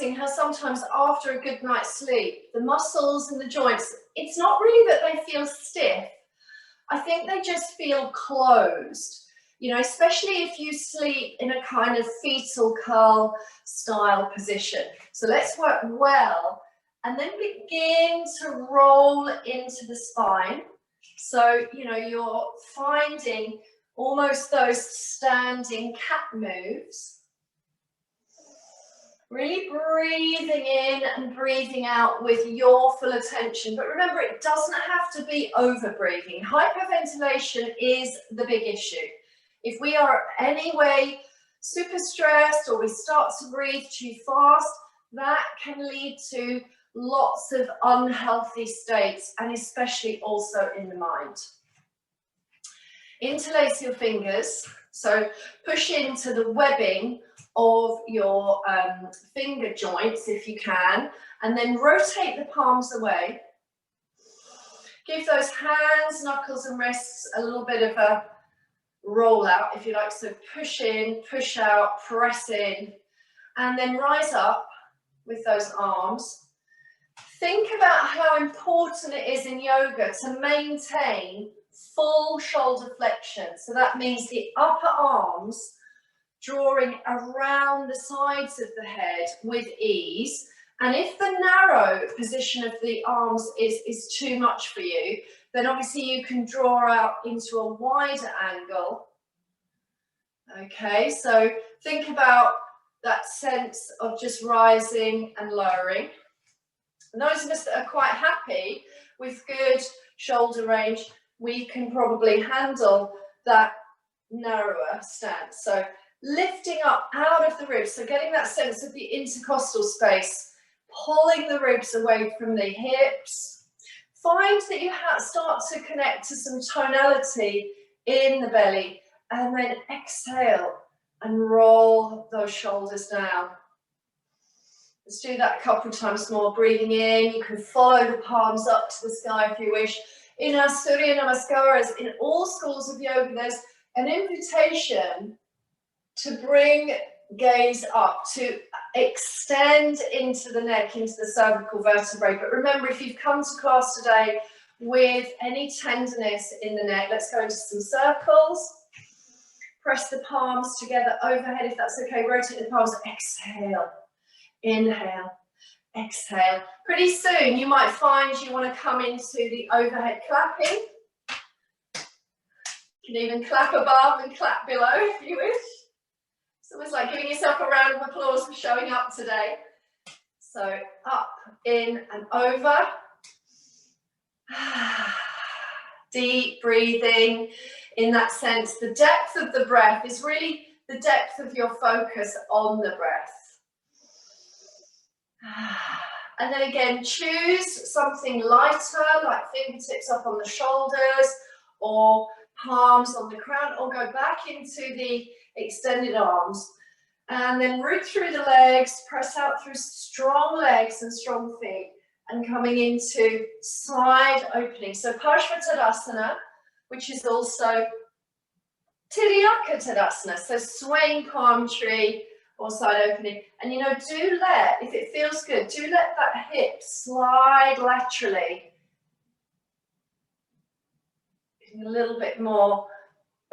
amazing how sometimes after a good night's sleep, the muscles and the joints, it's not really that they feel stiff. I think they just feel closed, you know, especially if you sleep in a kind of fetal curl style position. So let's work well and then begin to roll into the spine. So, you know, you're finding almost those standing cat moves. Really breathing in and breathing out with your full attention. But remember, it doesn't have to be over breathing. Hyperventilation is the big issue. If we are anyway super stressed or we start to breathe too fast, that can lead to lots of unhealthy states, and especially also in the mind. Interlace your fingers, so push into the webbing of your finger joints if you can, and then rotate the palms away. Give those hands, knuckles and wrists a little bit of a roll out, if you like. So push in, push out, press in, and then rise up with those arms. Think about how important it is in yoga to maintain full shoulder flexion. So that means the upper arms drawing around the sides of the head with ease. And if the narrow position of the arms is too much for you, then obviously you can draw out into a wider angle. Okay, so think about that sense of just rising and lowering. And those of us that are quite happy with good shoulder range, we can probably handle that narrower stance. So lifting up out of the ribs, so getting that sense of the intercostal space, pulling the ribs away from the hips. Find that you start to connect to some tonality in the belly, and then exhale and roll those shoulders down. Let's do that a couple of times more. Breathing in, you can follow the palms up to the sky if you wish. In our Surya Namaskaras, in all schools of yoga, there's an invitation to bring gaze up, to extend into the neck, into the cervical vertebrae. But remember, if you've come to class today with any tenderness in the neck, let's go into some circles. Press the palms together overhead, if that's okay. Rotate the palms, exhale, inhale, exhale. Pretty soon you might find you want to come into the overhead clapping. You can even clap above and clap below if you wish. It's almost like giving yourself a round of applause for showing up today. So up, in and over. Deep breathing. In that sense, the depth of the breath is really the depth of your focus on the breath. And then again, choose something lighter, like fingertips up on the shoulders or palms on the crown, or go back into the extended arms. And then root through the legs, press out through strong legs and strong feet, and coming into side opening. So Parshvattanasana, which is also Tiryaka Tadasana, so swaying palm tree or side opening. And you know, do let, if it feels good, do let that hip slide laterally. A little bit more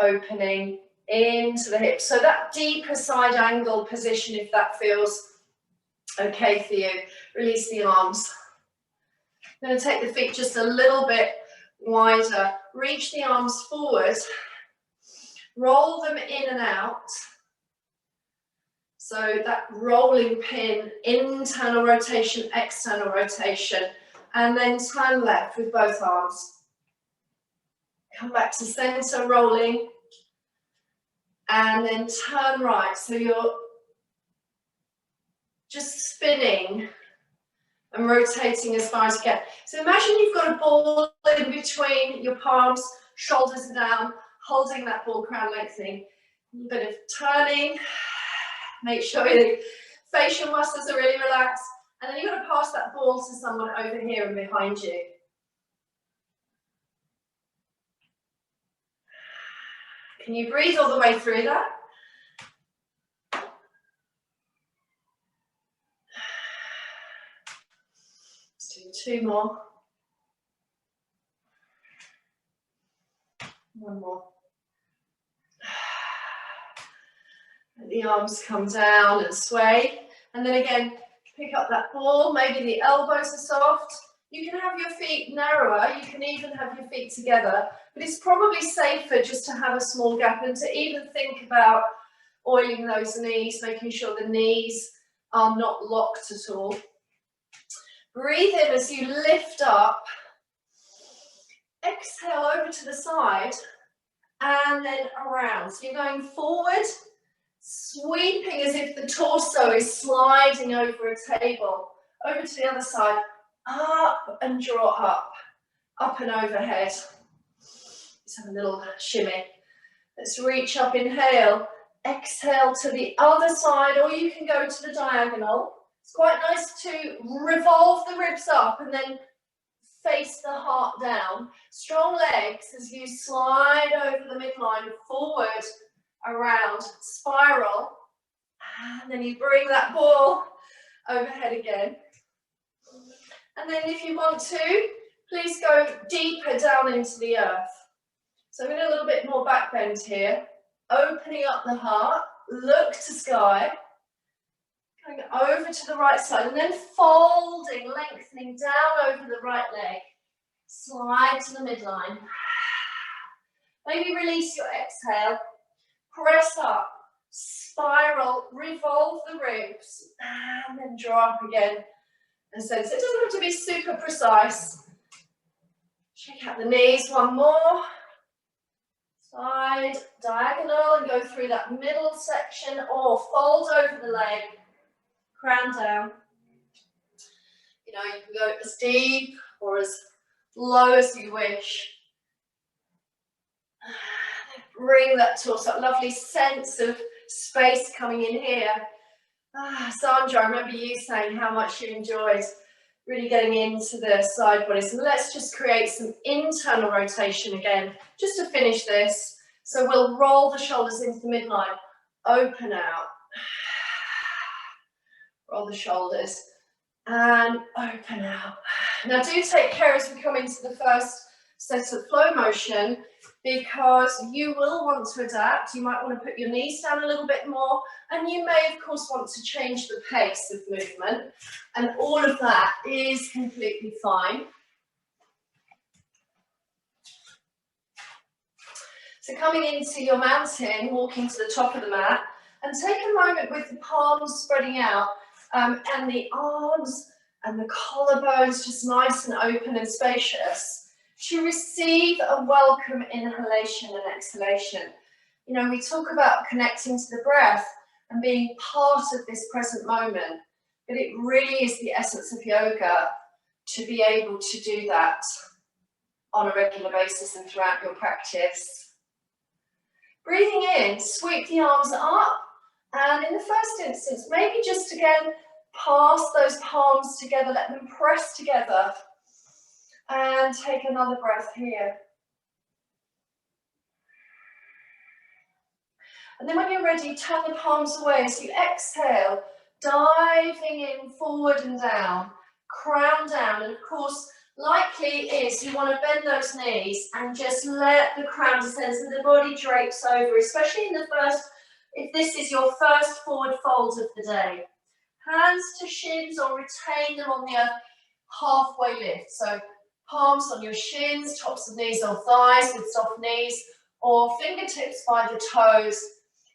opening into the hips. So that deeper side angle position, if that feels okay for you. Release the arms. I'm going to take the feet just a little bit wider. Reach the arms forward. Roll them in and out. So that rolling pin, internal rotation, external rotation. And then turn left with both arms. Come back to center, rolling. And then turn right. So you're just spinning and rotating as far as you can. So imagine you've got a ball in between your palms, shoulders are down, holding that ball, crown lengthening. A bit of turning. Make sure the facial muscles are really relaxed. And then you've got to pass that ball to someone over here and behind you. Can you breathe all the way through that? Do 2 more. One more. Let the arms come down and sway. And then again, pick up that ball. Maybe the elbows are soft. You can have your feet narrower. You can even have your feet together. But it's probably safer just to have a small gap and to even think about oiling those knees, making sure the knees are not locked at all. Breathe in as you lift up. Exhale over to the side and then around. So you're going forward, sweeping as if the torso is sliding over a table. Over to the other side, up and draw up and overhead. Let's have a little shimmy. Let's reach up, inhale, exhale to the other side, or you can go to the diagonal. It's quite nice to revolve the ribs up and then face the heart down. Strong legs as you slide over the midline, forward, around, spiral, and then you bring that ball overhead again. And then if you want to, please go deeper down into the earth. So I'm in a little bit more back bend here, opening up the heart, look to sky, going over to the right side, and then folding, lengthening down over the right leg. Slide to the midline. Maybe release your exhale. Press up, spiral, revolve the ribs, and then draw up again. And so it doesn't have to be super precise. Shake out the knees, one more. Side, diagonal, and go through that middle section, or fold over the leg, crown down. You know, you can go as deep or as low as you wish. Bring that torso, lovely sense of space coming in here. Sandra, I remember you saying how much you enjoyed really getting into the side body. So let's just create some internal rotation again, just to finish this. So we'll roll the shoulders into the midline, open out, roll the shoulders, and open out. Now do take care as we come into the first set of flow motion, because you will want to adapt. You might want to put your knees down a little bit more, and you may of course want to change the pace of movement, and all of that is completely fine. So coming into your mountain, walking to the top of the mat, and take a moment with the palms spreading out, and the arms and the collarbones just nice and open and spacious, to receive a welcome inhalation and exhalation. You know, we talk about connecting to the breath and being part of this present moment, but it really is the essence of yoga to be able to do that on a regular basis and throughout your practice. Breathing in, sweep the arms up, and in the first instance, maybe just again, pass those palms together, let them press together. And take another breath here. And then when you're ready, turn the palms away as you exhale, diving in forward and down, crown down. And of course, likely is you want to bend those knees and just let the crown descend so the body drapes over, especially in the first, if this is your first forward fold of the day. Hands to shins or retain them on the halfway lift. So palms on your shins, tops of knees or thighs with soft knees, or fingertips by the toes.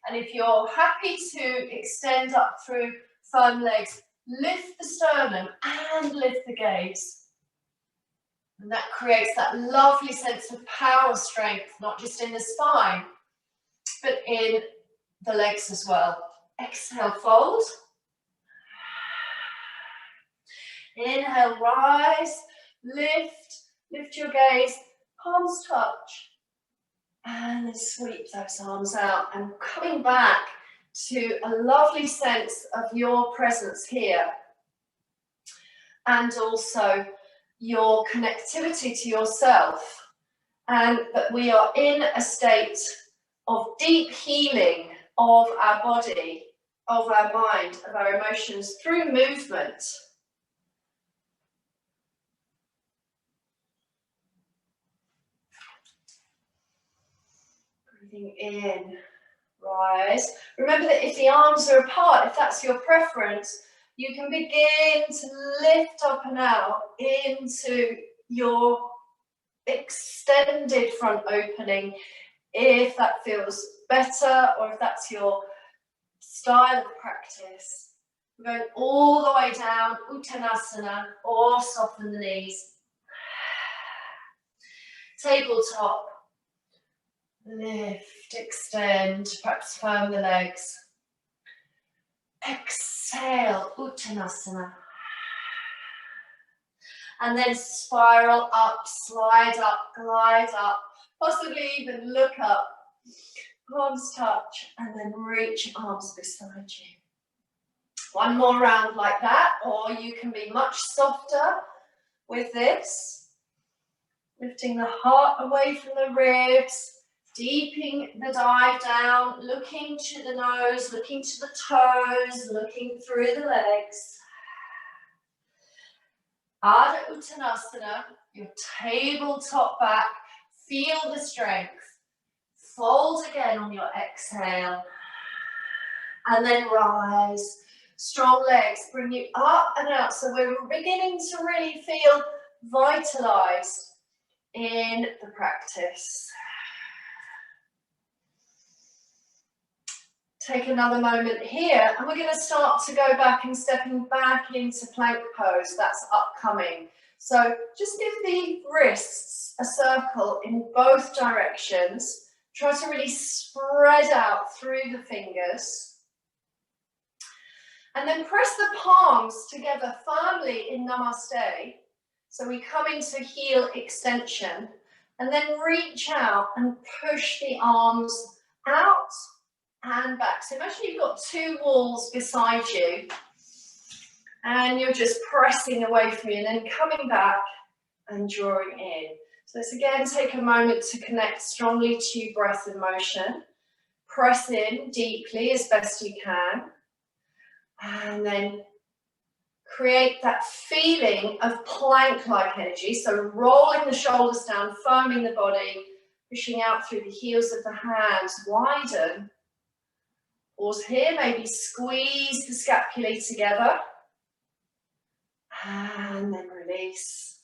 And if you're happy to extend up through firm legs, lift the sternum and lift the gaze. And that creates that lovely sense of power strength, not just in the spine, but in the legs as well. Exhale, fold. Inhale, rise. Lift your gaze, palms touch, and then sweep those arms out, and coming back to a lovely sense of your presence here, and also your connectivity to yourself, and that we are in a state of deep healing of our body, of our mind, of our emotions through movement. Breathing in, rise. Remember that if the arms are apart, if that's your preference, you can begin to lift up and out into your extended front opening if that feels better or if that's your style of practice. We're going all the way down, Uttanasana, or soften the knees. Tabletop. Lift, extend, perhaps firm the legs. Exhale, Uttanasana. And then spiral up, slide up, glide up, possibly even look up. Palms touch, and then reach arms beside you. One more round like that, or you can be much softer with this. Lifting the heart away from the ribs, deepening the dive down, looking to the nose, looking to the toes, looking through the legs. Ardha Uttanasana, your tabletop back, feel the strength. Fold again on your exhale, and then rise. Strong legs bring you up and out, so we're beginning to really feel vitalized in the practice. Take another moment here, and we're going to start to go back and stepping back into plank pose. That's upcoming. So just give the wrists a circle in both directions. Try to really spread out through the fingers. And then press the palms together firmly in Namaste. So we come into heel extension and then reach out and push the arms out and back. So imagine you've got two walls beside you and you're just pressing away from you and then coming back and drawing in. So let's again take a moment to connect strongly to breath and motion. Press in deeply as best you can. And then create that feeling of plank-like energy. So rolling the shoulders down, firming the body, pushing out through the heels of the hands, widen. Pause here, maybe squeeze the scapulae together. And then release.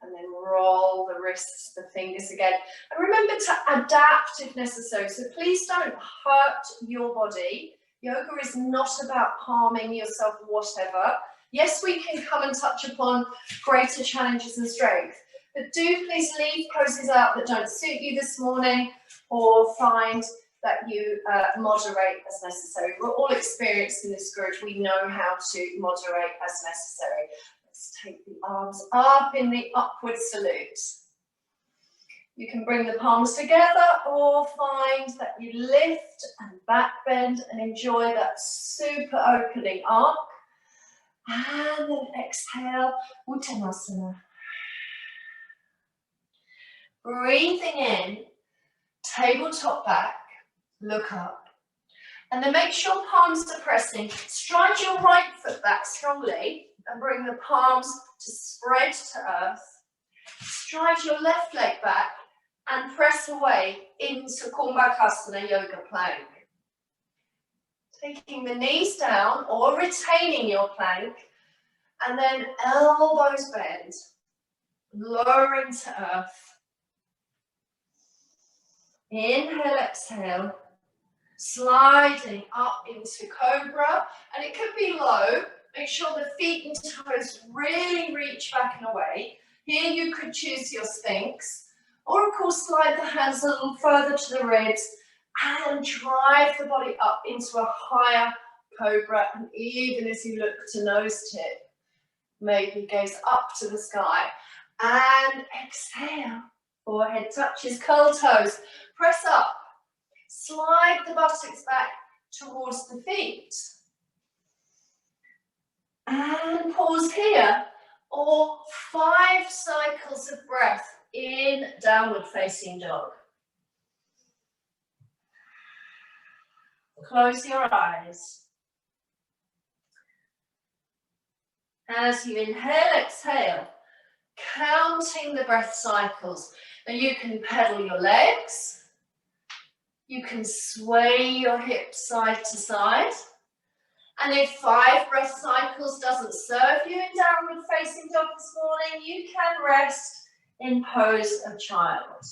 And then roll the wrists, the fingers again. And remember to adapt if necessary. So please don't hurt your body. Yoga is not about harming yourself or whatever. Yes, we can come and touch upon greater challenges and strength. But do please leave poses out that don't suit you this morning or find that you moderate as necessary. We're all experienced in this group. We know how to moderate as necessary. Let's take the arms up in the upward salute. You can bring the palms together or find that you lift and back bend and enjoy that super opening arc. And then exhale, Uttanasana. Breathing in, tabletop back, look up. And then make sure palms are pressing. Stride your right foot back strongly and bring the palms to spread to earth. Stride your left leg back and press away into Kumbhakasana yoga plank. Taking the knees down or retaining your plank, and then elbows bend, lowering to earth. Inhale, exhale, sliding up into Cobra, and it could be low. Make sure the feet and toes really reach back and away. Here you could choose your Sphinx, or of course slide the hands a little further to the ribs and drive the body up into a higher Cobra. And even as you look to nose tip, maybe gaze up to the sky. And exhale, forehead touches curl toes. Press up, slide the buttocks back towards the feet. And pause here, or 5 cycles of breath in downward facing dog. Close your eyes. As you inhale, exhale, counting the breath cycles. Now you can pedal your legs. You can sway your hips side to side. And if 5 breath cycles doesn't serve you in downward facing dog this morning, you can rest in pose of child.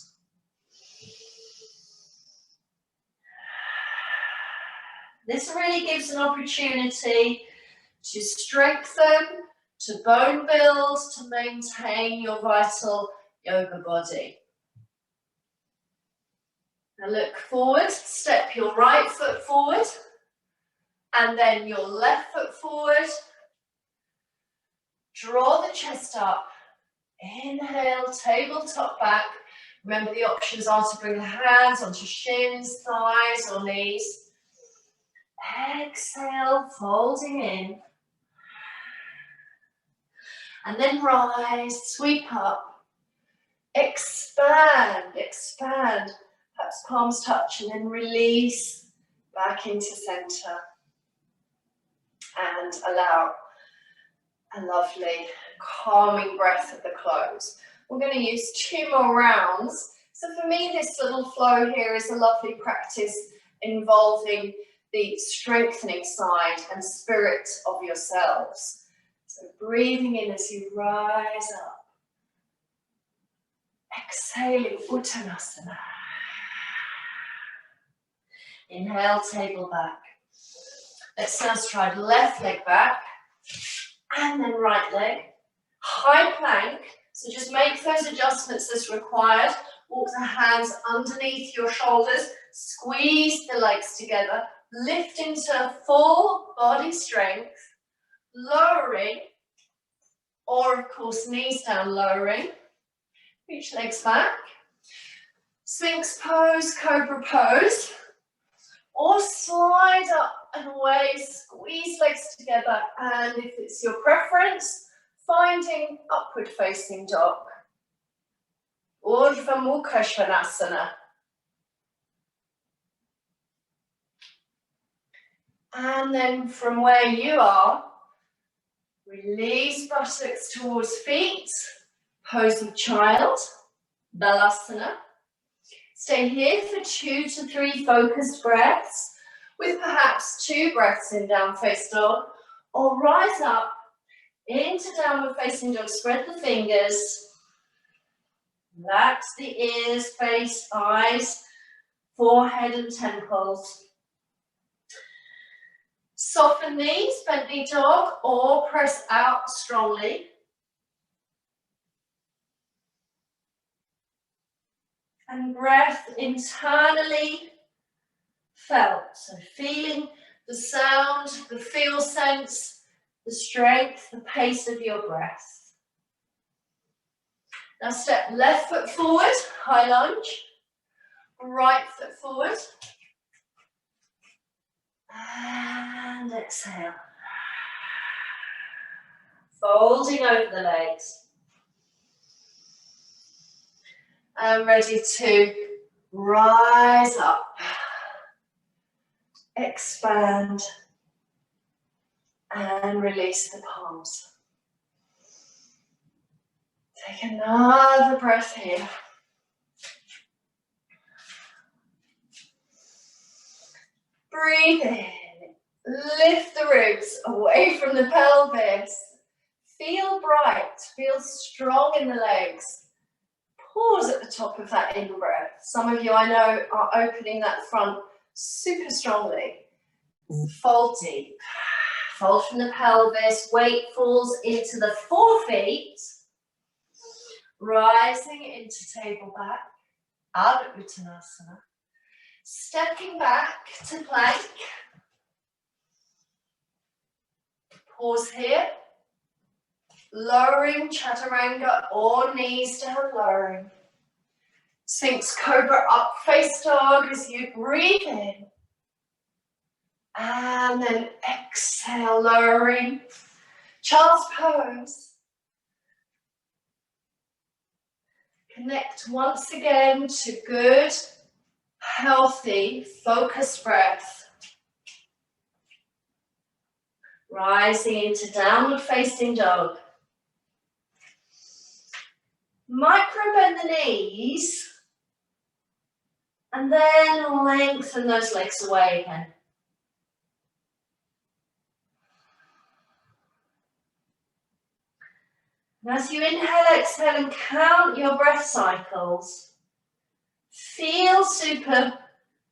This really gives an opportunity to strengthen, to bone build, to maintain your vital yoga body. Now look forward, step your right foot forward, and then your left foot forward. Draw the chest up. Inhale, tabletop back. Remember the options are to bring the hands onto shins, thighs, or knees. Exhale, folding in. And then rise, sweep up. Expand, expand. Perhaps palms touch and then release back into center. And allow a lovely calming breath at the close. We're going to use 2 more rounds. So for me, this little flow here is a lovely practice involving the strengthening side and spirit of yourselves. So breathing in as you rise up. Exhaling, Uttanasana. Inhale, table back. Let's now stride left leg back. And then right leg. High plank. So just make those adjustments as required. Walk the hands underneath your shoulders. Squeeze the legs together. Lift into full body strength. Lowering. Or of course, knees down, lowering. Reach legs back. Sphinx pose, Cobra pose. Or slide up and away, squeeze legs together, and if it's your preference, finding upward facing dog. Urdhva Mukha Svanasana. And then from where you are, release buttocks towards feet, pose of child, Malasana. Stay here for 2 to 3 focused breaths, with perhaps 2 breaths in down face dog, or rise up into downward facing dog, spread the fingers, relax the ears, face, eyes, forehead and temples. Soften knees, bent knee dog, or press out strongly. And breath internally felt. So feeling the sound, the feel sense, the strength, the pace of your breath. Now step left foot forward, high lunge. Right foot forward. And exhale. Folding over the legs. And ready to rise up, expand, and release the palms. Take another breath here. Breathe in, lift the ribs away from the pelvis. Feel bright, feel strong in the legs. Pause at the top of that in-breath. Some of you I know are opening that front super strongly. Fold deep. Fold from the pelvis. Weight falls into the forefeet. Rising into table back. Ardha Uttanasana. Stepping back to plank. Pause here. Lowering chaturanga or knees down, lowering. Sphinx Cobra up, face dog as you breathe in. And then exhale, lowering. Child's pose. Connect once again to good, healthy, focused breath. Rising into downward facing dog. Micro bend the knees And then lengthen those legs away again. And as you inhale, exhale, and count your breath cycles, feel super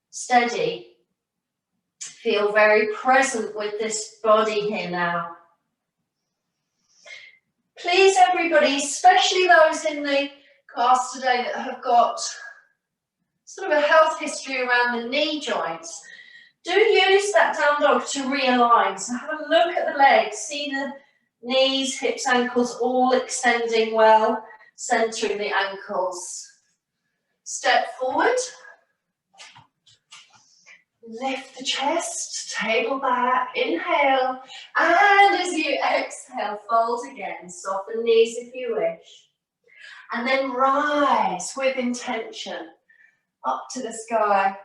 steady. Feel very present with this body here now. Please, everybody, especially those in the class today that have got sort of a health history around the knee joints, do use that down dog to realign. So have a look at the legs, see the knees, hips, ankles all extending well, centering the ankles. Step forward. Lift the chest, table back, inhale, and as you exhale, fold again, soften knees if you wish. And then rise with intention, up to the sky,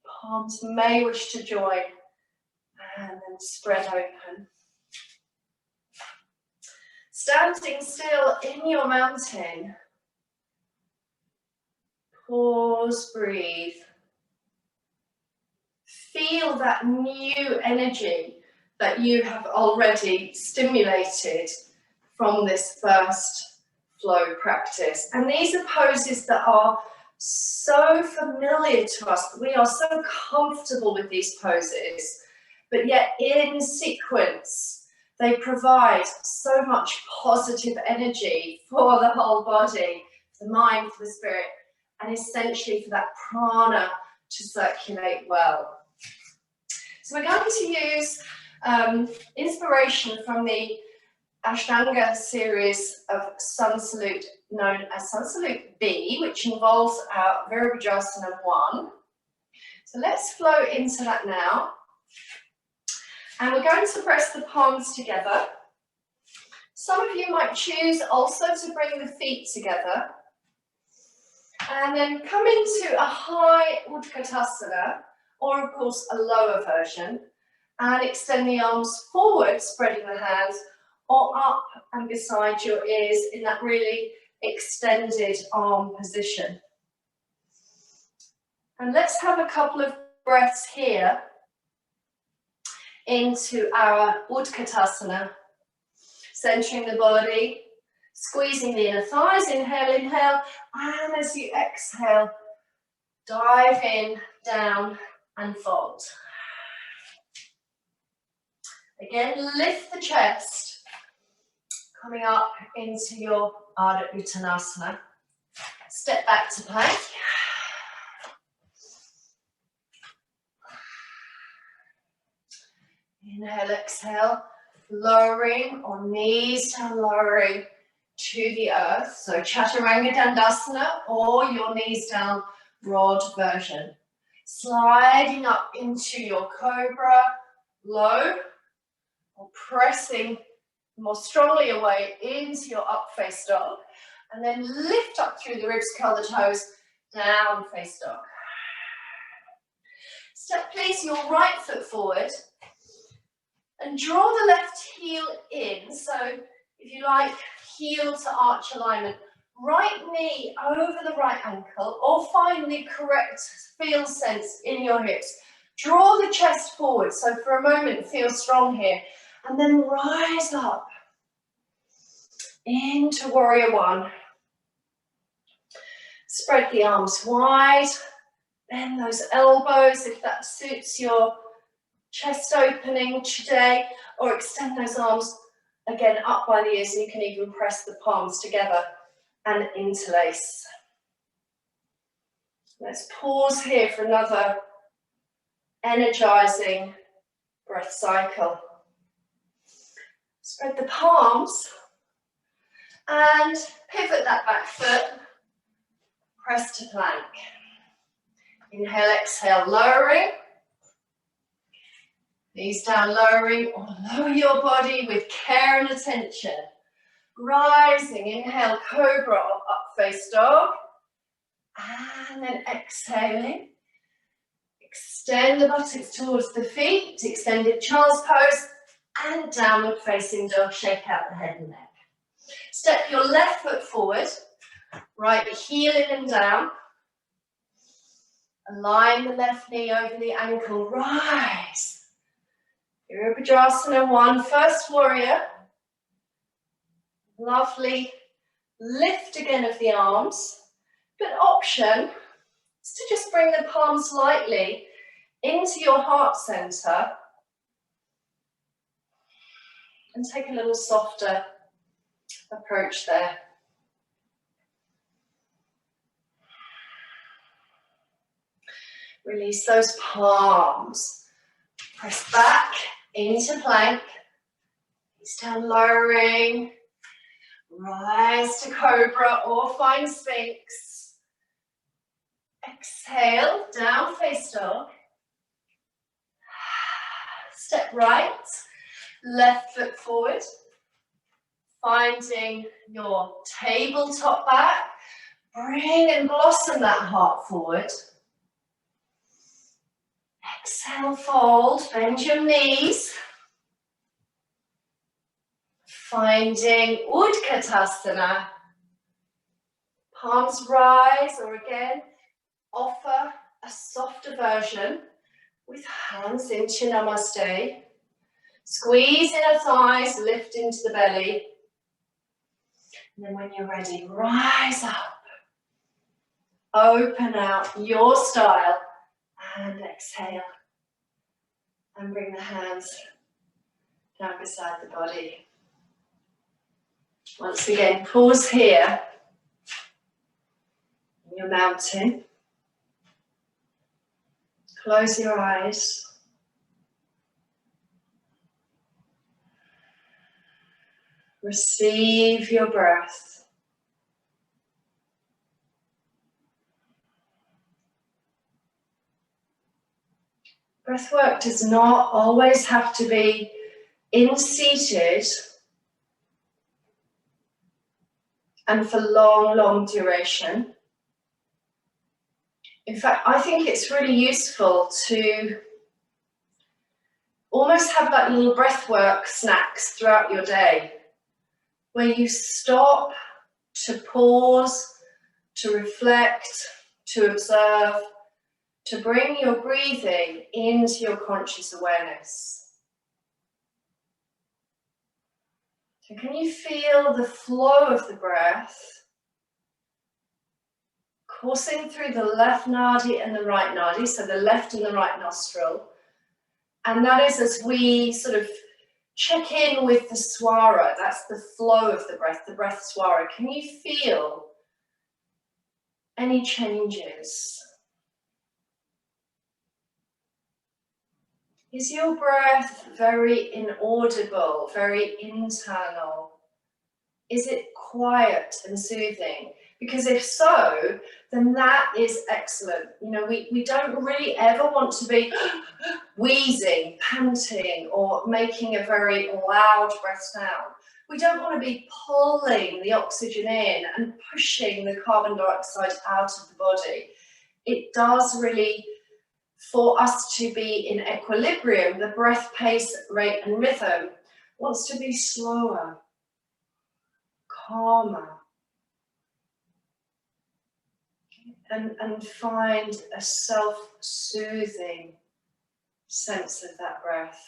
palms may wish to join, and then spread open. Standing still in your mountain, pause, breathe. Feel that new energy that you have already stimulated from this first flow practice. And these are poses that are so familiar to us. We are so comfortable with these poses, but yet in sequence, they provide so much positive energy for the whole body, for the mind, for the spirit, and essentially for that prana to circulate well. So we're going to use inspiration from the Ashtanga series of Sun Salute known as Sun Salute B, which involves our Virabhadrasana 1. So let's flow into that now. And we're going to press the palms together. Some of you might choose also to bring the feet together. And then come into a high Utkatasana, or of course a lower version, and extend the arms forward, spreading the hands, or up and beside your ears in that really extended arm position. And let's have a couple of breaths here into our Utkatasana, centering the body, squeezing the inner thighs, inhale, inhale, and as you exhale, dive in, down, and fold. Again, lift the chest, coming up into your Ardha Uttanasana. Step back to plank. Inhale, exhale, lowering or knees down, lowering to the earth. So Chaturanga Dandasana or your knees down rod version. Sliding up into your Cobra, low, or pressing more strongly away into your up face dog. And then lift up through the ribs, curl the toes, down face dog. Step, place your right foot forward and draw the left heel in. So if you like, heel to arch alignment. Right knee over the right ankle, or find the correct feel sense in your hips. Draw the chest forward, so for a moment feel strong here, and then rise up into Warrior One. Spread the arms wide, bend those elbows if that suits your chest opening today, or extend those arms again up by the ears, and you can even press the palms together and interlace. Let's pause here for another energizing breath cycle. Spread the palms and pivot that back foot, press to plank. Inhale, exhale, lowering. Knees down, lowering, or lower your body with care and attention. Rising, inhale, Cobra or up face dog. And then exhaling. Extend the buttocks towards the feet, extended child's pose, and downward facing dog, shake out the head and neck. Step your left foot forward, right heel in and down. Align the left knee over the ankle, rise. Virabhadrasana 1, first warrior. Lovely lift again of the arms, but option is to just bring the palms lightly into your heart center and take a little softer approach there. Release those palms. Press back into plank. Knees down, lowering. Rise to Cobra or find Sphinx. Exhale, down face dog. Step right, left foot forward. Finding your tabletop back. Bring and blossom that heart forward. Exhale, fold, bend your knees. Finding Utkatasana. Palms rise, or again, offer a softer version with hands into Namaste. Squeeze inner thighs, lift into the belly. And then when you're ready, rise up. Open out your style and exhale. And bring the hands down beside the body. Once again, pause here in your mountain. Close your eyes. Receive your breath. Breathwork does not always have to be in-seated and for long, long duration. In fact, I think it's really useful to almost have like little breathwork snacks throughout your day, where you stop to pause, to reflect, to observe, to bring your breathing into your conscious awareness. So can you feel the flow of the breath coursing through the left nadi and the right nadi, so the left and the right nostril? And that is as we sort of check in with the swara, that's the flow of the breath swara. Can you feel any changes? Is your breath very inaudible, very internal? Is it quiet and soothing? Because if so, then that is excellent. You know, we don't really ever want to be wheezing, panting, or making a very loud breath sound. We don't want to be pulling the oxygen in and pushing the carbon dioxide out of the body. It does really, for us to be in equilibrium, the breath pace, rate and rhythm wants to be slower, calmer, and find a self-soothing sense of that breath.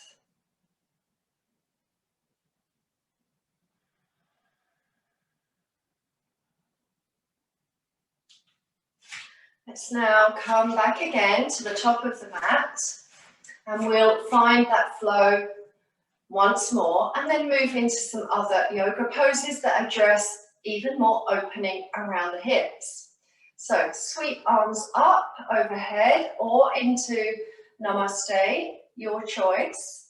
Let's now come back again to the top of the mat, and we'll find that flow once more, and then move into some other yoga poses that address even more opening around the hips. So sweep arms up overhead or into Namaste, your choice,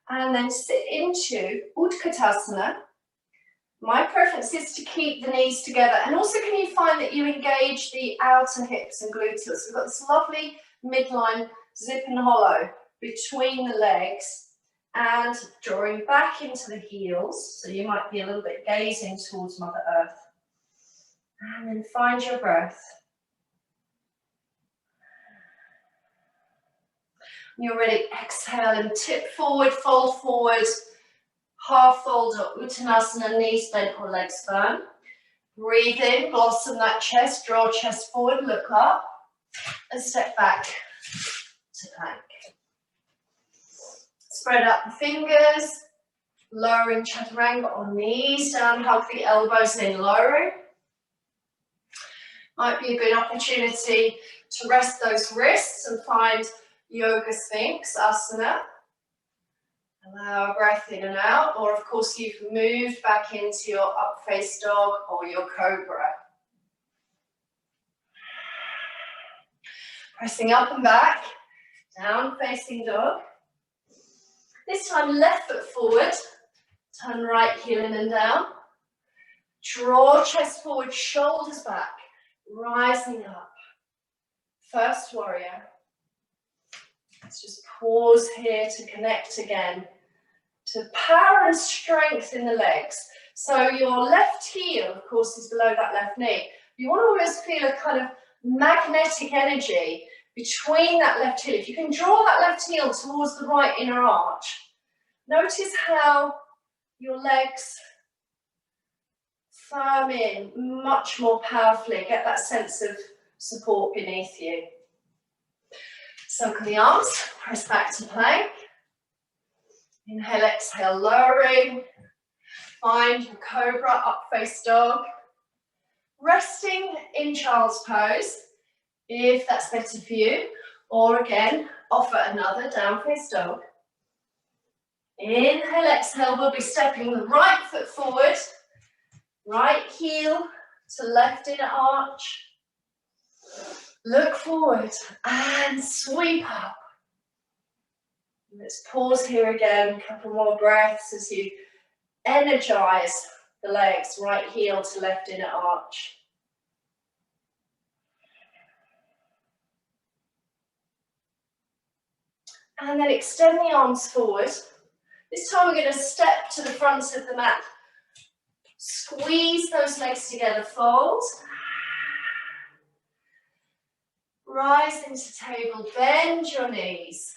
and then sit into Utkatasana. My preference is to keep the knees together, and also can you find that you engage the outer hips and gluteus? We've got this lovely midline zip and hollow between the legs, and drawing back into the heels, so you might be a little bit gazing towards Mother Earth. And then find your breath. When you're ready, exhale and tip forward, fold forward, half fold or Uttanasana, knees bent or legs firm. Breathe in, blossom that chest, draw chest forward, look up. and step back to plank. Spread out the fingers, lowering chaturanga on knees down, hug the elbows in, lowering. Might be a good opportunity to rest those wrists and find Yoga Sphinx Asana. Allow a breath in and out, or of course you've moved back into your up face dog or your Cobra. Pressing up and back, down facing dog. This time left foot forward, turn right heel in and down. Draw chest forward, shoulders back, rising up. First warrior. Let's just pause here to connect again to power and strength in the legs. So your left heel, of course, is below that left knee. You want to always feel a kind of magnetic energy between that left heel. If you can draw that left heel towards the right inner arch, notice how your legs firm in much more powerfully. Get that sense of support beneath you. Circle the arms, press back to plank. Inhale, exhale, lowering. Find your Cobra, up face dog. Resting in child's pose, if that's better for you. Or again, offer another down face dog. Inhale, exhale, we'll be stepping the right foot forward. Right heel to left inner arch. Look forward and sweep up. Let's pause here again, a couple more breaths as you energize the legs, right heel to left inner arch. And then extend the arms forward. This time we're going to step to the front of the mat. Squeeze those legs together, fold. Rise into table, bend your knees.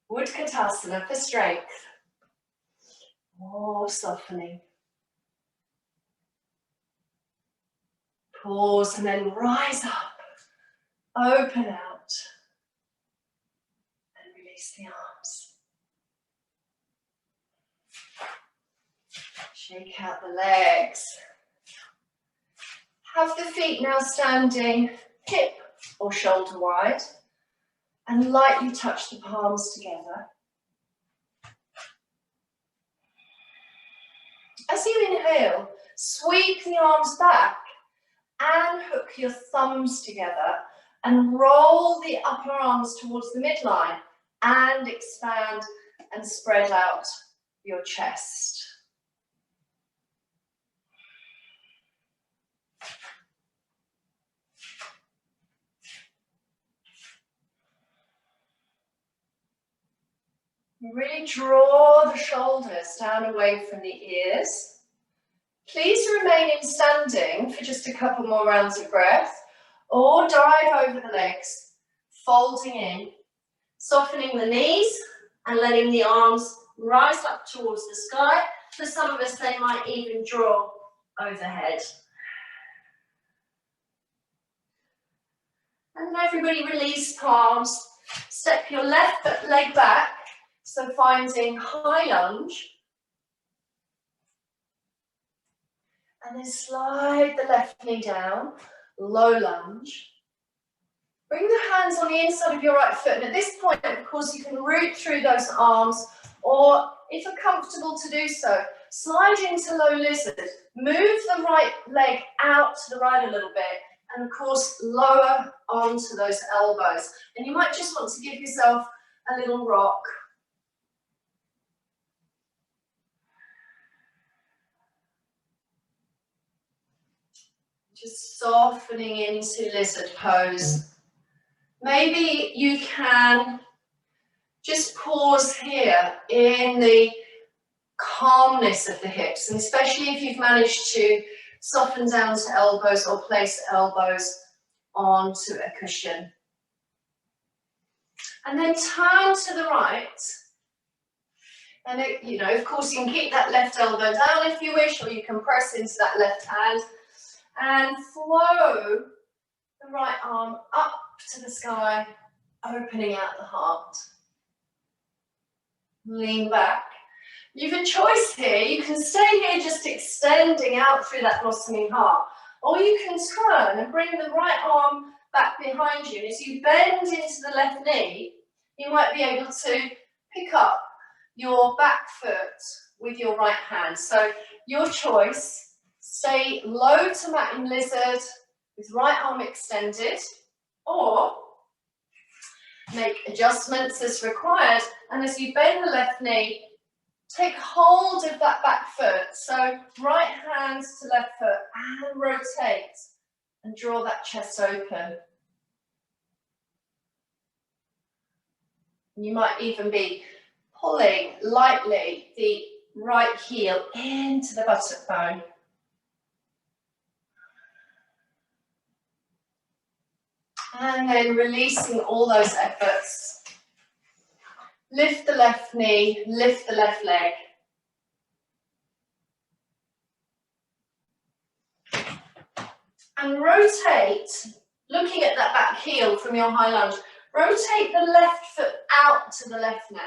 Utkatasana for strength. More softening. Pause and then rise up. Open out. And release the arms. Shake out the legs. Have the feet now standing hip or shoulder wide and lightly touch the palms together. As you inhale, sweep the arms back and hook your thumbs together and roll the upper arms towards the midline and expand and spread out your chest. Really draw the shoulders down away from the ears. Please remain in standing for just a couple more rounds of breath, or dive over the legs, folding in, softening the knees and letting the arms rise up towards the sky. For some of us, they might even draw overhead. And then everybody release palms. Step your left leg back. So finding high lunge, and then slide the left knee down, low lunge. Bring the hands on the inside of your right foot, and at this point, of course, you can root through those arms, or if you're comfortable to do so, slide into low lizard. Move the right leg out to the right a little bit, and of course, lower onto those elbows. And you might just want to give yourself a little rock. Just softening into lizard pose. Maybe you can just pause here in the calmness of the hips, and especially if you've managed to soften down to elbows or place elbows onto a cushion. And then turn to the right. And of course, you can keep that left elbow down if you wish, or you can press into that left hand. And flow the right arm up to the sky, opening out the heart. Lean back. You've a choice here. You can stay here just extending out through that blossoming heart, or you can turn and bring the right arm back behind you. And as you bend into the left knee, you might be able to pick up your back foot with your right hand. So your choice, stay low to mat in lizard with right arm extended, or make adjustments as required. And as you bend the left knee, take hold of that back foot. So right hand to left foot and rotate and draw that chest open. You might even be pulling lightly the right heel into the buttock bone. And then releasing all those efforts. Lift the left knee, lift the left leg. And rotate, looking at that back heel from your high lunge, rotate the left foot out to the left now.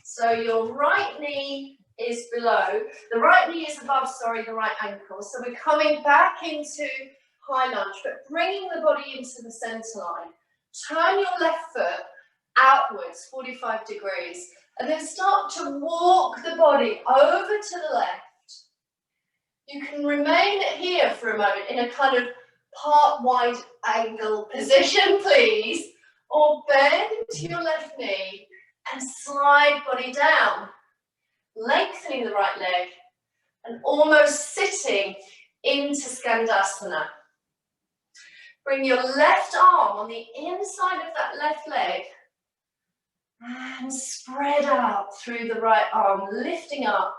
So your right knee is below, the right knee is above, the right ankle. So we're coming back into high lunge, but bringing the body into the center line. Turn your left foot outwards, 45 degrees, and then start to walk the body over to the left. You can remain here for a moment in a kind of part wide angle position, please, or bend to your left knee and slide body down, lengthening the right leg and almost sitting into Skandasana. Bring your left arm on the inside of that left leg and spread out through the right arm, lifting up,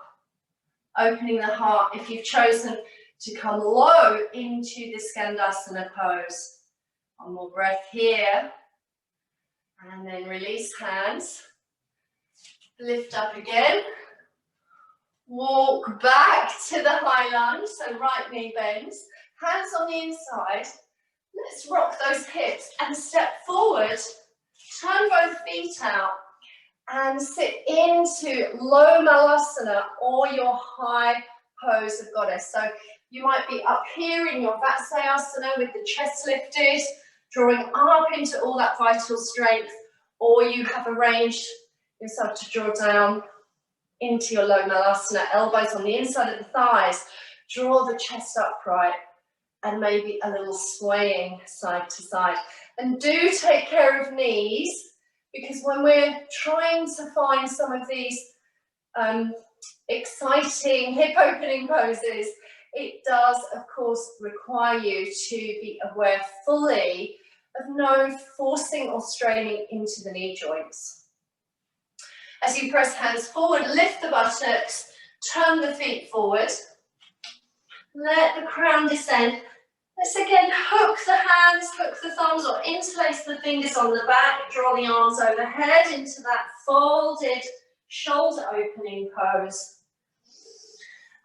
opening the heart if you've chosen to come low into the Skandasana pose. One more breath here. And then release hands. Lift up again. Walk back to the high lunge, so right knee bends. Hands on the inside. Let's rock those hips and step forward. Turn both feet out and sit into low Malasana or your high pose of goddess. So you might be up here in your Vatsyasana with the chest lifted, drawing up into all that vital strength, or you have arranged yourself to draw down into your low Malasana, elbows on the inside of the thighs, draw the chest upright, and maybe a little swaying side to side. And do take care of knees, because when we're trying to find some of these exciting hip opening poses, it does, of course, require you to be aware fully of no forcing or straining into the knee joints. As you press hands forward, lift the buttocks, turn the feet forward, let the crown descend. Let's again hook the hands, hook the thumbs, or interlace the fingers on the back, draw the arms overhead into that folded shoulder opening pose.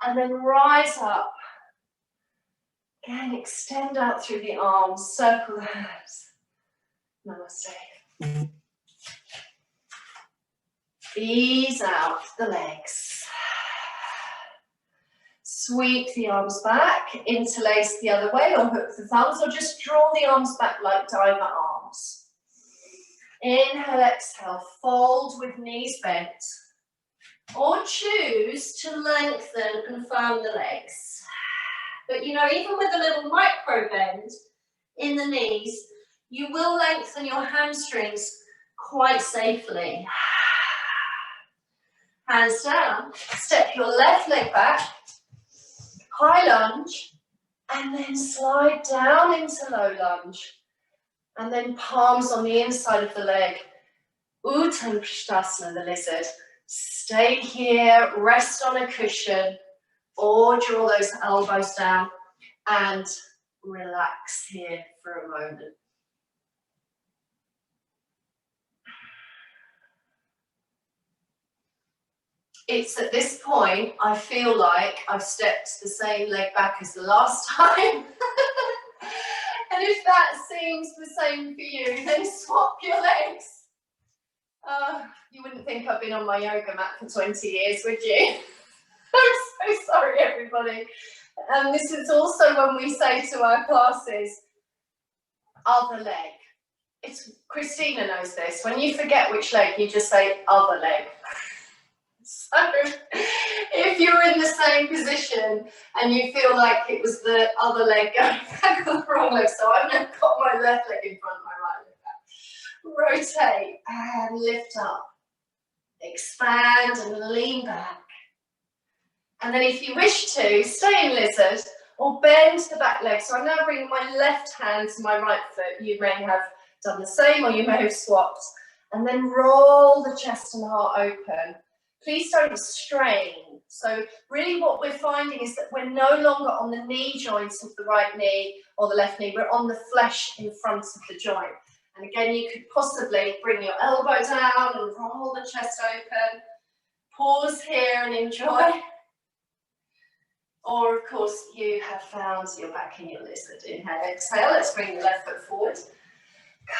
And then rise up. Again, extend out through the arms, circle the hands. Namaste. Ease out the legs. Sweep the arms back, interlace the other way, or hook the thumbs, or just draw the arms back like diver arms. Inhale, exhale, fold with knees bent. Or choose to lengthen and firm the legs. But you know, even with a little micro bend in the knees, you will lengthen your hamstrings quite safely. Hands down, step your left leg back, high lunge, and then slide down into low lunge. And then palms on the inside of the leg. Uttanapishtasana, the lizard. Stay here, rest on a cushion, or draw those elbows down and relax here for a moment. It's at this point I feel like I've stepped the same leg back as the last time. And if that seems the same for you, then swap your legs. You wouldn't think I've been on my yoga mat for 20 years, would you? I'm so sorry, everybody. And this is also when we say to our classes, other leg. Christina knows this. When you forget which leg, you just say other leg. So if you're in the same position and you feel like it was the other leg going back on the wrong leg, so I've now got my left leg in front, my right leg back. Rotate and lift up. Expand and lean back. And then if you wish to, stay in lizard or bend the back leg. So I'm now bringing my left hand to my right foot. You may have done the same or you may have swapped. And then roll the chest and heart open. Please don't strain. So really what we're finding is that we're no longer on the knee joints of the right knee or the left knee. We're on the flesh in front of the joint. And again, you could possibly bring your elbow down and roll the chest open. Pause here and enjoy. Or, of course, you have found you're back in your lizard. Inhale, exhale. Let's bring the left foot forward.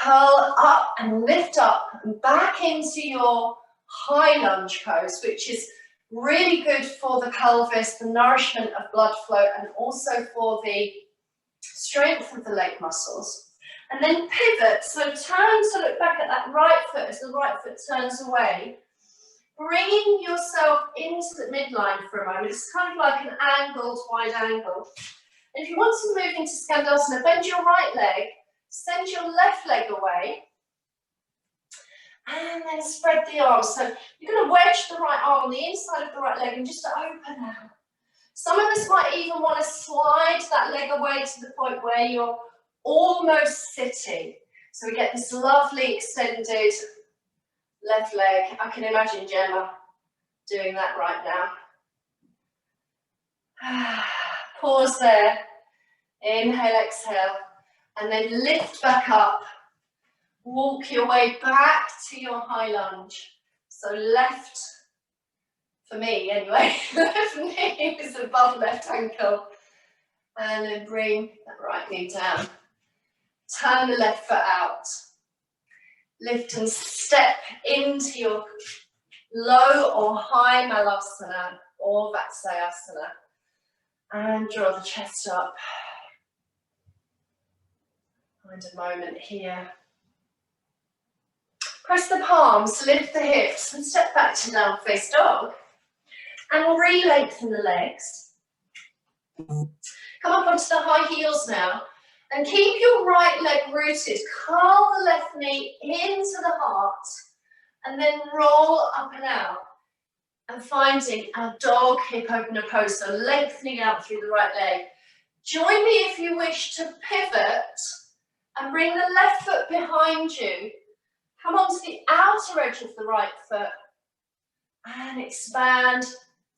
Curl up and lift up and back into your high lunge pose, which is really good for the pelvis, the nourishment of blood flow, and also for the strength of the leg muscles. And then pivot. So turn to look back at that right foot as the right foot turns away. Bringing yourself into the midline for a moment. It's kind of like an angled, wide angle. And if you want to move into Skandasana, bend your right leg, send your left leg away, and then spread the arms. So you're going to wedge the right arm on the inside of the right leg and just open out. Some of us might even want to slide that leg away to the point where you're almost sitting. So we get this lovely extended left leg. I can imagine Gemma doing that right now. Pause there. Inhale, exhale. And then lift back up. Walk your way back to your high lunge. So left, for me anyway, left knee is above left ankle. And then bring that right knee down. Turn the left foot out. Lift and step into your low or high Malasana or Virabhadrasana. And draw the chest up. Find a moment here. Press the palms, lift the hips and step back to down face dog. And re-lengthen the legs. Come up onto the high heels now. And keep your right leg rooted. Curl the left knee into the heart. And then roll up and out. And finding our dog hip opener pose. So lengthening out through the right leg. Join me if you wish to pivot. And bring the left foot behind you. Come onto the outer edge of the right foot. And expand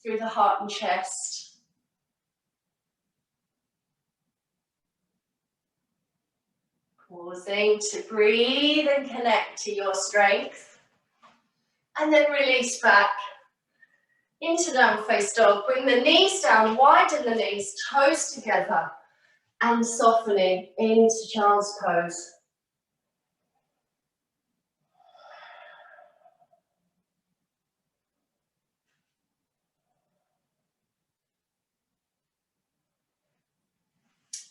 through the heart and chest. Pausing to breathe and connect to your strength. And then release back into down face dog. Bring the knees down, widen the knees, toes together. And softening into child's pose.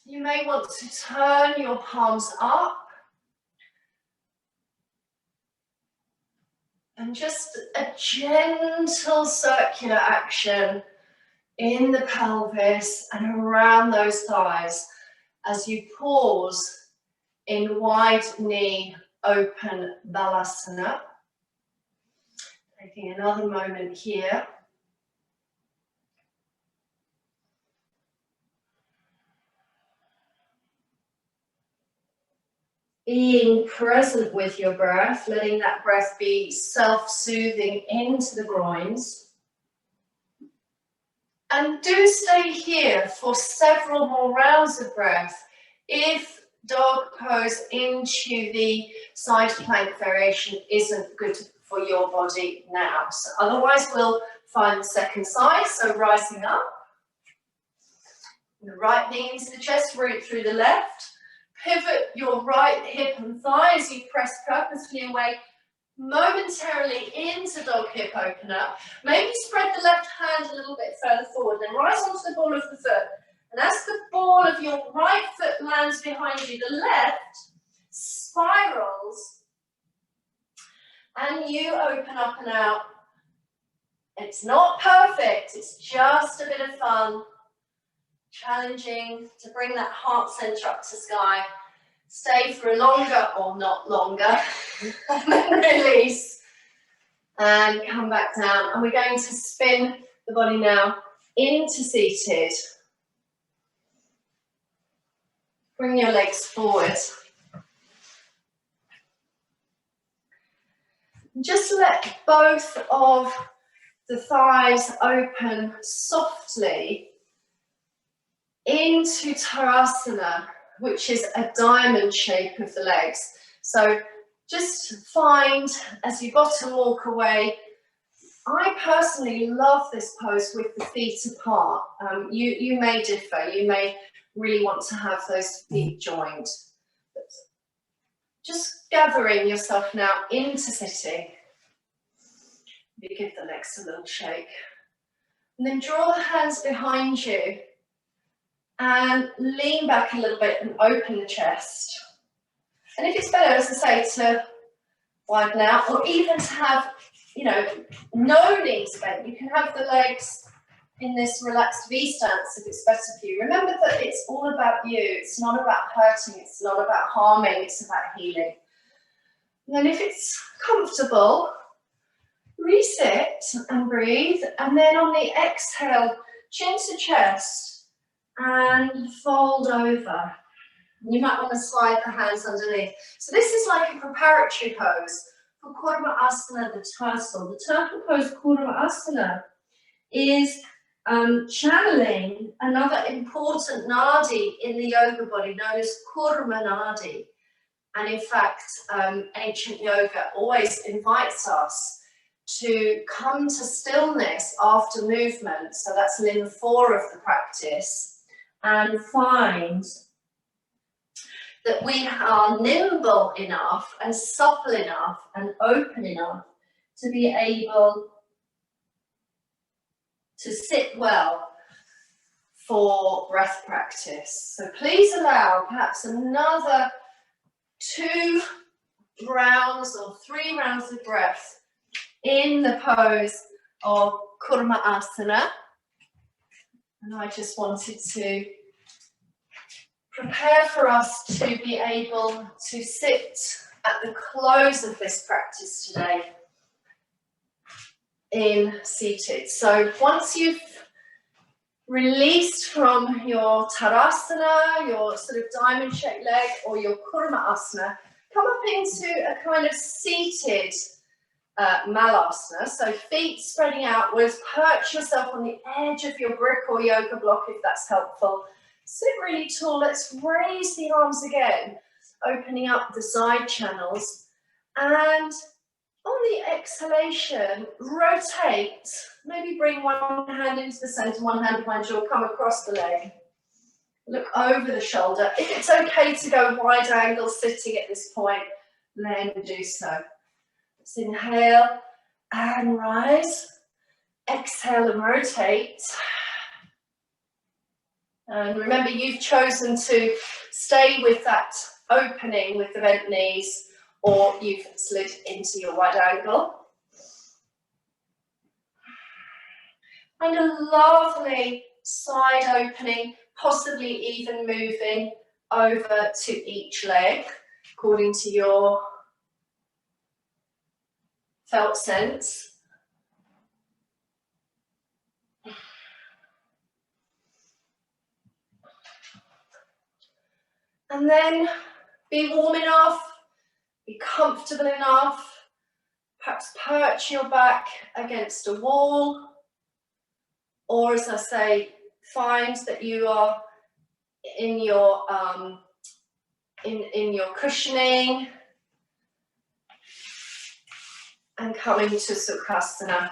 You may want to turn your palms up and just a gentle circular action in the pelvis and around those thighs as you pause in wide knee open Malasana. Taking another moment here. Being present with your breath, letting that breath be self-soothing into the groins. And do stay here for several more rounds of breath if dog pose into the side plank variation isn't good for your body now. So otherwise we'll find the second side, so rising up. The right knee into the chest, root through the left. pivot your right hip and thigh as you press purposefully away momentarily into dog hip opener. Maybe spread the left hand a little bit further forward, then rise onto the ball of the foot. And as the ball of your right foot lands behind you, the left spirals and you open up and out. It's not perfect, it's just a bit of fun. Challenging to bring that heart center up to sky. Stay for a longer or not longer, and then release. And come back down. And we're going to spin the body now into seated. Bring your legs forward. Just let both of the thighs open softly into Tadasana, which is a diamond shape of the legs. So just find, as you bottom walk away, I personally love this pose with the feet apart. You may differ, you may really want to have those feet joined. But just gathering yourself now into sitting. You give the legs a little shake. And then draw the hands behind you and lean back a little bit and open the chest. And if it's better, as I say, to widen out, or even to have, no knees bent, you can have the legs in this relaxed V stance if it's better for you. Remember that it's all about you. It's not about hurting. It's not about harming. It's about healing. And then if it's comfortable, reset and breathe. And then on the exhale, chin to chest and fold over. You might want to slide the hands underneath. So this is like a preparatory pose for Virabhadrasana, the turtle. The turtle pose Virabhadrasana is channeling another important nadi in the yoga body known as Kurma nadi. And in fact, ancient yoga always invites us to come to stillness after movement. So that's limb 4 of the practice. And find that we are nimble enough and supple enough and open enough to be able to sit well for breath practice. So please allow perhaps another 2 rounds or 3 rounds of breath in the pose of Virabhadrasana. And I just wanted to prepare for us to be able to sit at the close of this practice today in seated. So once you've released from your Tadasana, your sort of diamond shaped leg, or your Virabhadrasana, come up into a kind of seated Malasana. So feet spreading outwards, perch yourself on the edge of your brick or yoga block if that's helpful. Sit really tall. Let's raise the arms again, opening up the side channels. And on the exhalation, rotate. Maybe bring one hand into the center, one hand behind you, or come across the leg. Look over the shoulder. If it's okay to go wide angle sitting at this point, then do so. Let's inhale and rise. Exhale and rotate. And remember, you've chosen to stay with that opening with the bent knees, or you've slid into your wide angle. And a lovely side opening, possibly even moving over to each leg, according to your felt sense. And then be warm enough, be comfortable enough, perhaps perch your back against a wall, or as I say, find that you are in your in your cushioning and coming to Sukhasana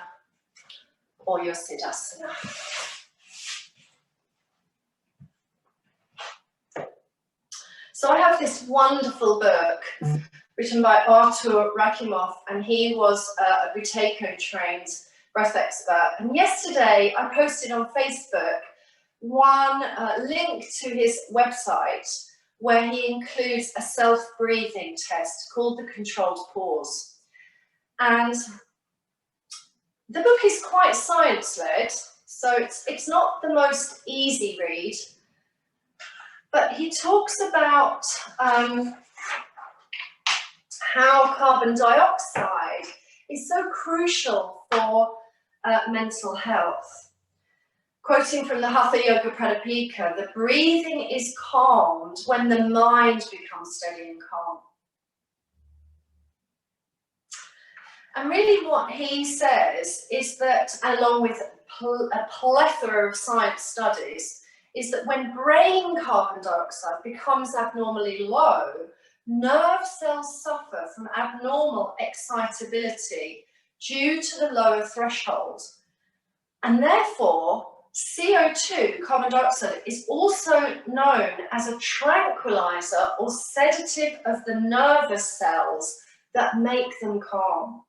or your Siddhasana. So I have this wonderful book written by Artur Rakimov, and he was a Buteyko trained breath expert. And yesterday I posted on Facebook one link to his website where he includes a self-breathing test called the controlled pause. And the book is quite science-led, so it's not the most easy read, but he talks about how carbon dioxide is so crucial for mental health. Quoting from the Hatha Yoga Pradipika, the breathing is calmed when the mind becomes steady and calm. And really what he says is that, along with a plethora of science studies, is that when brain carbon dioxide becomes abnormally low, nerve cells suffer from abnormal excitability due to the lower threshold. And therefore, CO2, carbon dioxide, is also known as a tranquilizer or sedative of the nervous cells that make them calm.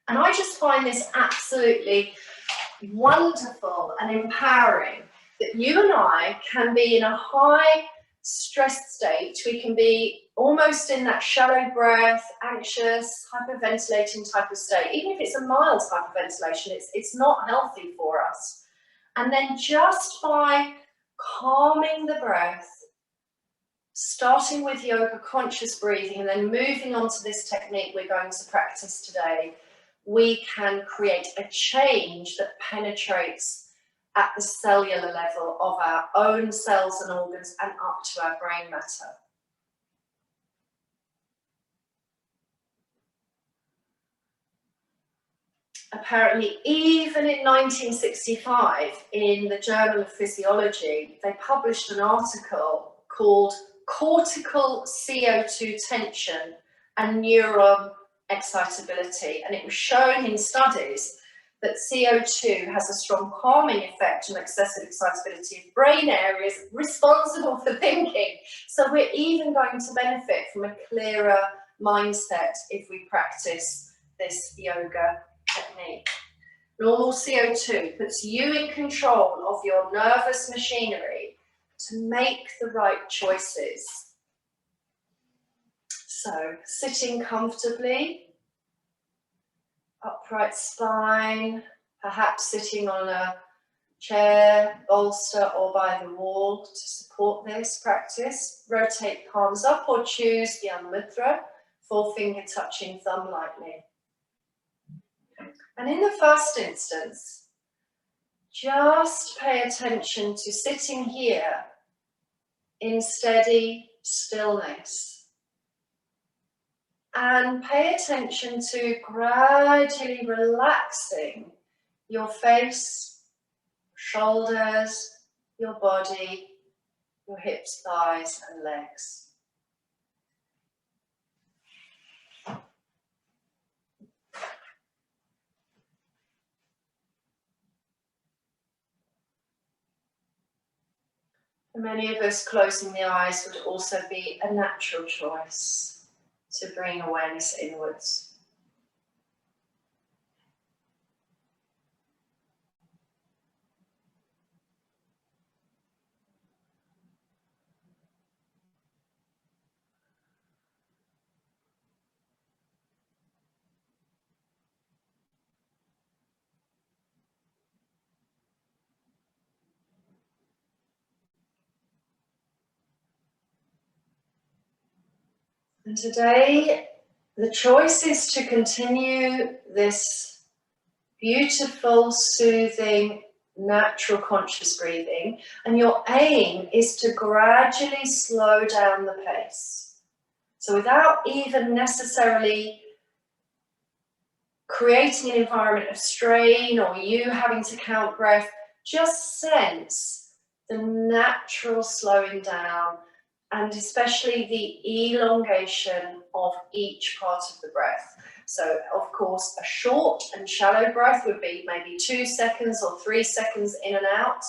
And I just find this absolutely wonderful and empowering that you and I can be in a high stress state. We can be almost in that shallow breath, anxious, hyperventilating type of state. Even if it's a mild hyperventilation, it's not healthy for us. And then just by calming the breath, starting with yoga conscious breathing and then moving on to this technique we're going to practice today, we can create a change that penetrates at the cellular level of our own cells and organs and up to our brain matter. Apparently, even in 1965, in the Journal of Physiology, they published an article called Cortical CO2 Tension and Neuron Excitability, and it was shown in studies that CO2 has a strong calming effect on excessive excitability of brain areas responsible for thinking. So we're even going to benefit from a clearer mindset if we practice this yoga technique. Normal CO2 puts you in control of your nervous machinery to make the right choices. So, sitting comfortably, upright spine, perhaps sitting on a chair, bolster, or by the wall to support this practice. Rotate palms up or choose the Mudra, forefinger touching thumb lightly. And in the first instance, just pay attention to sitting here in steady stillness. And pay attention to gradually relaxing your face, shoulders, your body, your hips, thighs, and legs. For many of us, closing the eyes would also be a natural choice to bring awareness inwards. And today, the choice is to continue this beautiful, soothing, natural conscious breathing, and your aim is to gradually slow down the pace. So without even necessarily creating an environment of strain or you having to count breath, just sense the natural slowing down and especially the elongation of each part of the breath. So, of course, a short and shallow breath would be maybe 2 seconds or 3 seconds in and out.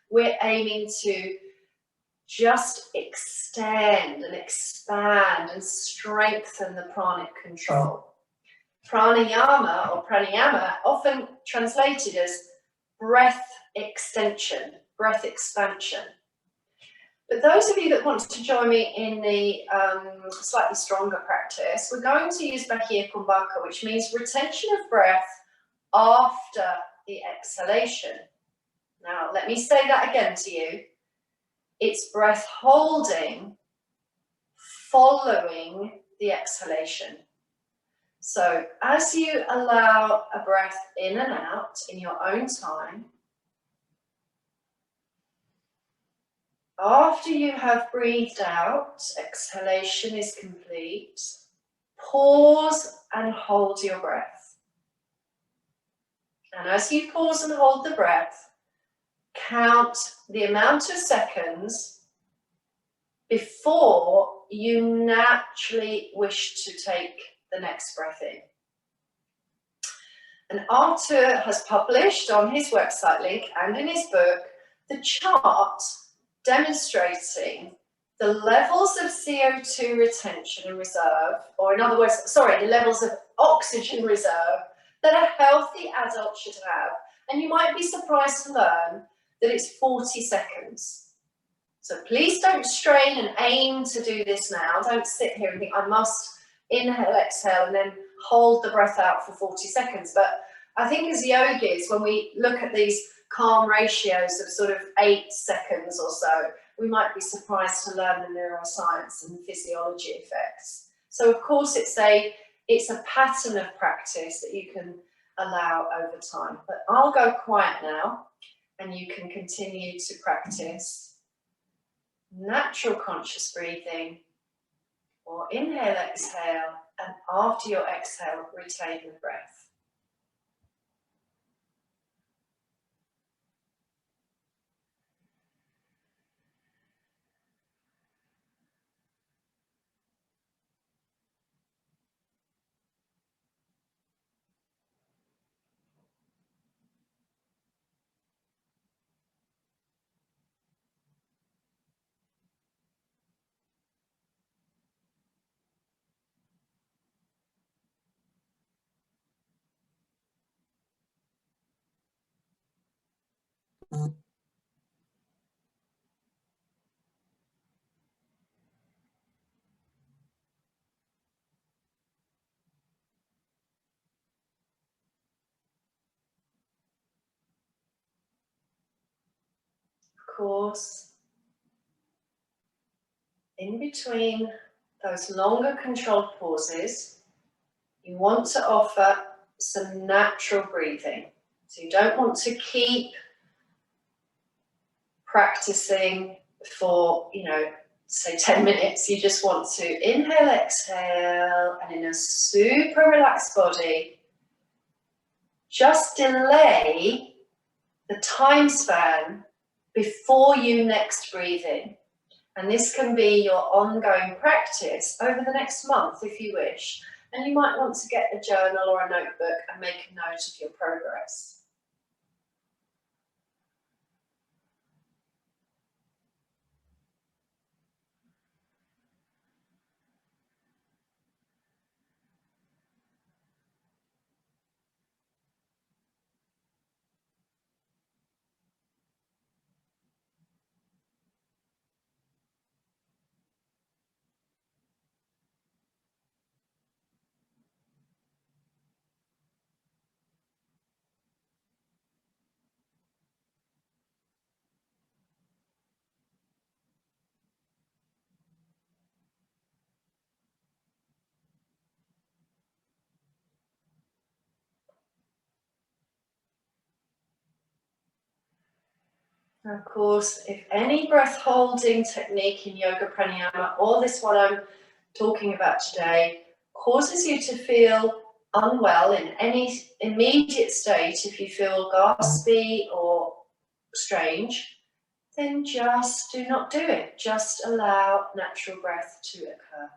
We're aiming to just extend and expand and strengthen the pranic control. Pranayama or pranayama, often translated as breath extension, breath expansion. But those of you that want to join me in the slightly stronger practice, we're going to use Bahiya Kumbhaka, which means retention of breath after the exhalation. Now, let me say that again to you. It's breath holding following the exhalation. So as you allow a breath in and out in your own time, after you have breathed out, exhalation is complete, pause and hold your breath. And as you pause and hold the breath, count the amount of seconds before you naturally wish to take the next breath in. And Arthur has published on his website link and in his book the chart demonstrating the levels of CO2 retention and reserve, or in other words, the levels of oxygen reserve that a healthy adult should have. And you might be surprised to learn that it's 40 seconds. So please don't strain and aim to do this now. Don't sit here and think, I must inhale, exhale, and then hold the breath out for 40 seconds. But I think as yogis, when we look at these calm ratios of sort of 8 seconds or so, we might be surprised to learn the neuroscience and physiology effects. So of course it's a pattern of practice that you can allow over time. But I'll go quiet now and you can continue to practice natural conscious breathing, or inhale, exhale, and after your exhale, retain the breath. Of course, in between those longer controlled pauses, you want to offer some natural breathing. So you don't want to keep practicing for, say 10 minutes. You just want to inhale, exhale, and in a super relaxed body, just delay the time span before you next breathe in. And this can be your ongoing practice over the next month if you wish. And you might want to get a journal or a notebook and make a note of your progress. Of course, if any breath holding technique in yoga pranayama, or this one I'm talking about today, causes you to feel unwell in any immediate state, if you feel gaspy or strange, then just do not do it. Just allow natural breath to occur.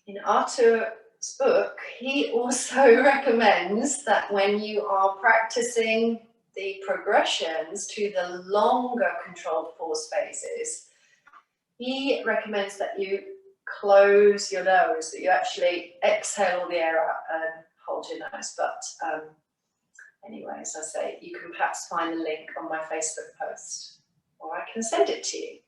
In Arthur's book, he also recommends that when you are practicing the progressions to the longer controlled pause phases, he recommends that you close your nose, that you actually exhale all the air out and hold your nose. But anyway, as I say, you can perhaps find the link on my Facebook post, or I can send it to you.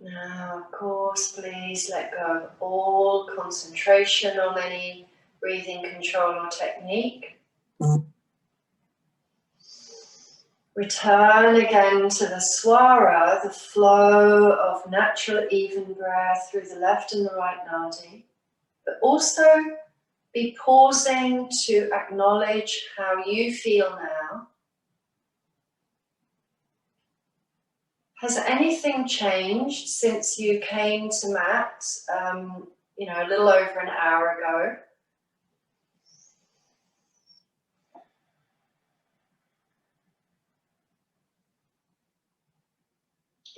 Now, of course, please let go of all concentration on any breathing control or technique. Return again to the swara, the flow of natural even breath through the left and the right nadi, but also be pausing to acknowledge how you feel now. Has anything changed since you came to mat, a little over an hour ago?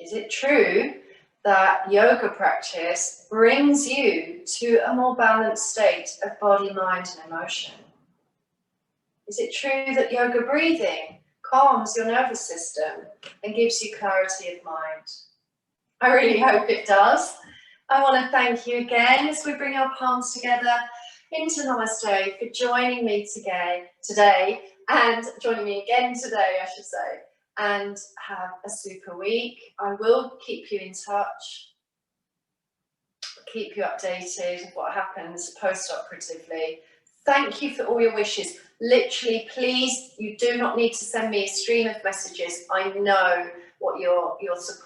Is it true that yoga practice brings you to a more balanced state of body, mind, and emotion? Is it true that yoga breathing calms your nervous system and gives you clarity of mind? I really hope it does. I want to thank you again as we bring our palms together into Namaste for joining me today and joining me again today, I should say, and have a super week. I will keep you in touch, keep you updated of what happens post-operatively. Thank you for all your wishes. Literally, please, you do not need to send me a stream of messages. I know what your support